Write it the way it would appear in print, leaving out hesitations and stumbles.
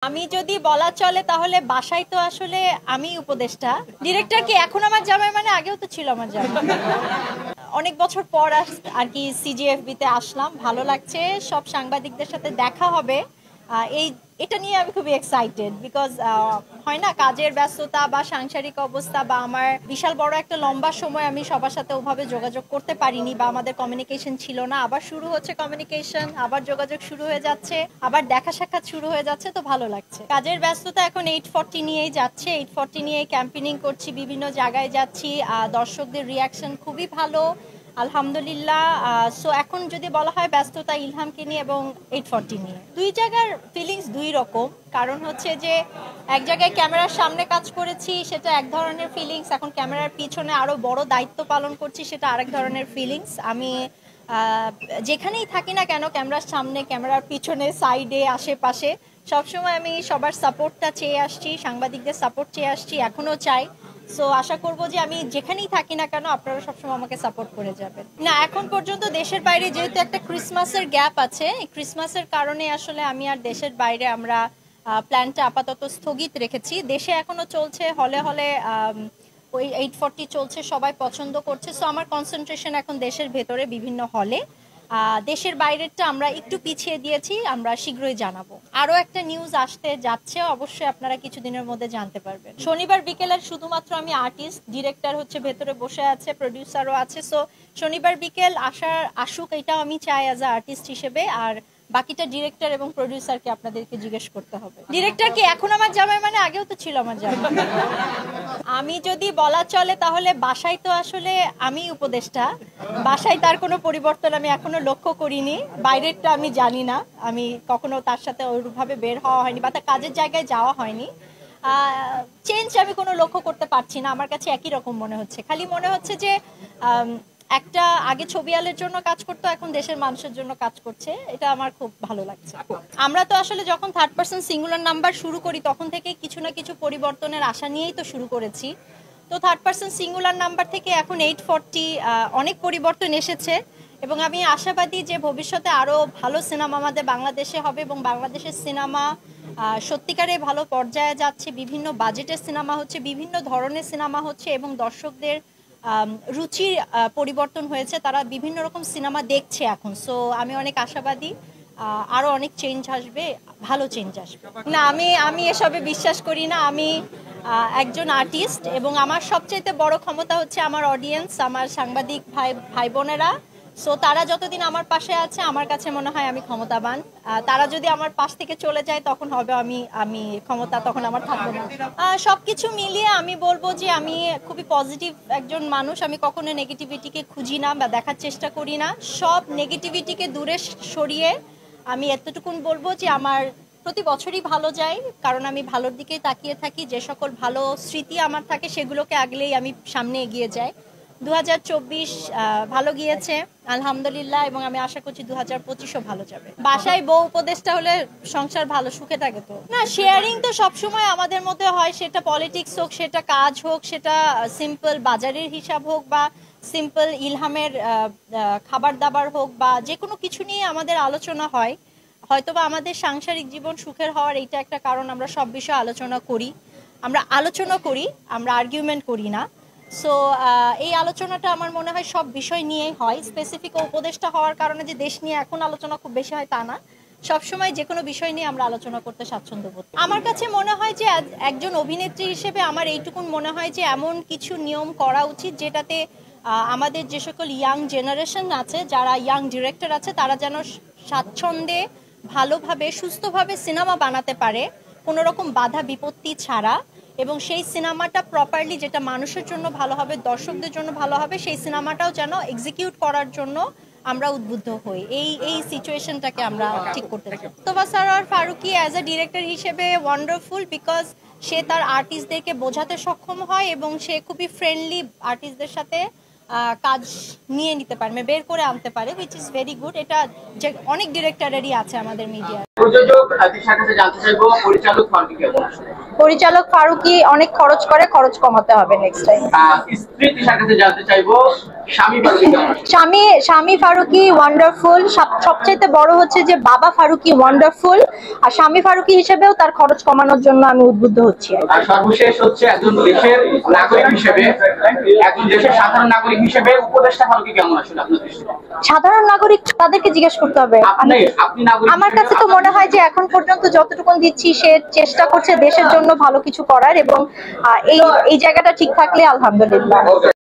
আমি যদি বলা চলে তাহলে বাসায় তো আসলে আমি উপদেষ্টা, ডিরেক্টর কি এখন আমার জামাই, মানে আগেও তো ছিল আমার জামাই। অনেক বছর পর আর কি সিজিএফবি তে আসলাম, ভালো লাগছে, সব সাংবাদিকদের সাথে দেখা হবে। এই এটা নিয়ে আমি খুবই এক্সাইটেড, বিকজ হয় না, কাজের ব্যস্ততা বা সাংসারিক অবস্থা বা আমার বিশাল বড় একটা লম্বা সময় আমি সবার সাথে ওভাবে যোগাযোগ করতে পারিনি বা আমাদের কমিউনিকেশন ছিল না। আবার শুরু হচ্ছে কমিউনিকেশন, আবার যোগাযোগ শুরু হয়ে যাচ্ছে, আবার দেখা সাক্ষাৎ শুরু হয়ে যাচ্ছে, তো ভালো লাগছে। কাজের ব্যস্ততা এখন 840 নিয়েই যাচ্ছে, 840 নিয়ে ক্যাম্পেইনিং করছি, বিভিন্ন জায়গায় যাচ্ছি, দর্শকদের রিয়াকশন খুবই ভালো আলহামদুলিল্লাহ। সো এখন যদি বলা হয় ব্যস্ততা ইলহামকে নিয়ে এবং 840 নিয়ে, দুই জায়গার ফিলিংস দুই রকম। কারণ হচ্ছে যে এক জায়গায় ক্যামেরার সামনে কাজ করেছি, সেটা এক ধরনের ফিলিংস, এখন ক্যামেরার পিছনে আরো বড় দায়িত্ব পালন করছি, সেটা আরেক ধরনের ফিলিংস। আমি যেখানেই থাকি না কেন, ক্যামেরার সামনে, ক্যামেরার পিছনে, সাইডে, আশেপাশে, সবসময় আমি সবার সাপোর্টটা চেয়ে আসছি, সাংবাদিকদের সাপোর্ট চেয়ে আসছি, এখনো চাই। সো আশা করব যে আমি যেখানেই থাকি না কেন আপনারা সবসময় আমাকে সাপোর্ট করে যাবেন। না, এখন পর্যন্ত দেশের বাইরে যেহেতু একটা ক্রিসমাসের গ্যাপ আছে, এই ক্রিসমাসের কারণে আসলে আমি আর দেশের বাইরে আমরা প্ল্যানটা আপাতত স্থগিত রেখেছি। দেশে এখনো চলছে, হলে হলে ওই 840 চলছে, সবাই পছন্দ করছে। সো আমার কনসেন্ট্রেশন এখন দেশের ভেতরে বিভিন্ন হলে। দেশের বাইরেরটা আমরা একটু পিছিয়ে দিয়েছি, আমরা শীঘ্রই জানাবো। আরো একটা নিউজ আসতে যাচ্ছে, অবশ্যই আপনারা কিছুদিনের মধ্যে জানতে পারবেন। শনিবার বিকেলের শুধুমাত্র আমি আর্টিস্ট, ডিরেক্টর হচ্ছে ভেতরে বসে আছে, প্রডিউসারও আছে। সো শনিবার বিকেল আসুক, এটাও আমি চাই অ্যাজ আ আর্টিস্ট হিসেবে। আর বাকিটা ডিরেক্টর এবং প্রডিউসারকে আপনাদেরকে জিজ্ঞেস করতে হবে। ডিরেক্টর কি এখন আমার জামাই, মানে আগেও তো ছিল আমার জামাই। আমি যদি বলা চলে তাহলে বাসায় তো আসলে আমি উপদেষ্টা, বাসায় তার কোনো পরিবর্তন আমি এখনো লক্ষ্য করিনি। বাইরেরটা আমি জানি না, আমি কখনো তার সাথে ওইভাবে বের হওয়া হয়নি বা তার কাজের জায়গায় যাওয়া হয়নি। চেঞ্জ আমি কোনো লক্ষ্য করতে পারছি না, আমার কাছে একই রকম মনে হচ্ছে। খালি মনে হচ্ছে যে একটা আগে ছবি আলের জন্য কাজ করতো, এখন দেশের মানুষের জন্য কাজ করছে, এটা আমার খুব ভালো লাগছে। আমরা তো আসলে যখন থার্ড পারসন সিঙ্গুলার নাম্বার শুরু করি তখন থেকে কিছু না কিছু পরিবর্তনের আশা নিয়েই তো শুরু করেছি। তো থার্ড পারসন সিঙ্গুলার নাম্বার থেকে এখন 840 অনেক পরিবর্তন এসেছে এবং আমি আশাবাদী যে ভবিষ্যতে আরো ভালো সিনেমা আমাদের বাংলাদেশে হবে এবং বাংলাদেশের সিনেমা সত্যিকারে ভালো পর্যায়ে যাচ্ছে, বিভিন্ন বাজেটের সিনেমা হচ্ছে, বিভিন্ন ধরনের সিনেমা হচ্ছে এবং দর্শকদের রুচির পরিবর্তন হয়েছে, তারা বিভিন্ন রকম সিনেমা দেখছে এখন। সো আমি অনেক আশাবাদী আরো অনেক চেঞ্জ আসবে, ভালো চেঞ্জ আসবে। না, আমি এসবে বিশ্বাস করি না। আমি একজন আর্টিস্ট এবং আমার সবচেয়ে বড় ক্ষমতা হচ্ছে আমার অডিয়েন্স, আমার সাংবাদিক ভাই বোনেরা। সো তারা যতদিন আমার পাশে আছে আমার কাছে মনে হয় আমি ক্ষমতাবান। তারা যদি আমার পাশ থেকে চলে যায় তখন হবে আমি ক্ষমতা তখন আমার থাকবে না। সবকিছু মিলিয়ে আমি বলবো যে আমি খুবই পজিটিভ একজন মানুষ, আমি কখনো নেগেটিভিটিকে খুঁজি না বা দেখার চেষ্টা করি না, সব নেগেটিভিটিকে দূরে সরিয়ে আমি এতটুকুন বলবো যে আমার প্রতি বছরই ভালো যায়, কারণ আমি ভালোর দিকেই তাকিয়ে থাকি, যে সকল ভালো স্মৃতি আমার থাকে সেগুলোকে আগলেই আমি সামনে এগিয়ে যাই। 2024 ভালো গিয়েছে আলহামদুলিল্লাহ এবং আমি আশা করছি 2025ও ভালো যাবে। বাসায় বউ উপদেষ্টা হলে সংসার ভালো সুখে থাকে। তো না, শেয়ারিং তো সবসময় আমাদের মধ্যে হয়, সেটা পলিটিক্স হোক, সেটা কাজ হোক, সেটা সিম্পল বাজারের হিসাব হোক বা সিম্পল ইলহামের খাবার দাবার হোক বা যে কোনো কিছু নিয়ে আমাদের আলোচনা হয়। হয়তোবা আমাদের সাংসারিক জীবন সুখের হওয়ার এইটা একটা কারণ, আমরা সব বিষয়ে আলোচনা করি, আমরা আর্গুমেন্ট করি না। সো এই আলোচনাটা আমার মনে হয় সব বিষয় নিয়েই হয়, স্পেসিফিক উপদেষ্টা হওয়ার কারণে যে দেশ নিয়ে এখন আলোচনা খুব বেশি হয় তা না, সবসময় যে কোনো বিষয় নিয়ে আমরা আলোচনা করতে স্বাচ্ছন্দ্য বোধ করি। আমার কাছে মনে হয় যে একজন অভিনেত্রী হিসেবে আমার এইটুকুন মনে হয় যে এমন কিছু নিয়ম করা উচিত যেটাতে আমাদের যে সকল ইয়াং জেনারেশন আছে, যারা ইয়াং ডিরেক্টর আছে, তারা যেন স্বাচ্ছন্দ্যে ভালোভাবে সুস্থভাবে সিনেমা বানাতে পারে কোনো রকম বাধা বিপত্তি ছাড়া, এবং সেই সিনেমাটা প্রপারলি যেটা মানুষের জন্য ভালো হবে, দর্শকদের জন্য ভালো হবে, সেই সিনেমাটাও যেন এক্সিকিউট করার জন্য আমরা উদ্বুদ্ধ হই। এই সিচুয়েশনটাকে আমরা ঠিক করতে চাই। তোবা Sarwar Farooki as a director হিসেবে ওয়ান্ডারফুল, বিকজ সে তার আর্টিস্টদেরকে বোঝাতে সক্ষম হয় এবং সে খুবই ফ্রেন্ডলি আর্টিস্টদের সাথে কাজ নিয়ে নিতে পারে, বের করে আনতে পারে, হুইচ ইজ ভেরি গুড। এটা যে অনেক ডিরেক্টরেরই আছে আমাদের মিডিয়া। প্রযোজক দিশার কাছে জানতে চাইবো পরিচালক ফারুকী কেমন আসলে? পরিচালক ফারুকী অনেক খরচ করে, খরচ কমাতে হবে নেক্সট টাইম। স্ত্রী দিশার কাছে জানতে চাইবো স্বামী ফারুকী কেমন আসলে? স্বামী ফারুকী ওয়ান্ডারফুল, সবচাইতে বড় হচ্ছে যে বাবা ফারুকী ওয়ান্ডারফুল, আর স্বামী ফারুকী হিসেবেও তার খরচ কমানোর জন্য আমি উদ্বুদ্ধ হচ্ছি। আর সর্বশেষ হচ্ছে একজন দেশের নাগরিক হিসেবে, একজন দেশের সাধারণ নাগরিক হিসেবে উপদেষ্টা ফারুকী কেমন আসলে আপনার দৃষ্টিতে? সাধারণ নাগরিক তাদেরকে জিজ্ঞেস করতে হবে। আপনি নাগরিক, আমার কাছে তো মনে হয় যে এখন পর্যন্ত যতটুকু দিচ্ছি সে চেষ্টা করছে দেশের জন্য ভালো কিছু করার, এবং এই জায়গাটা ঠিক থাকলে আলহামদুলিল্লাহ।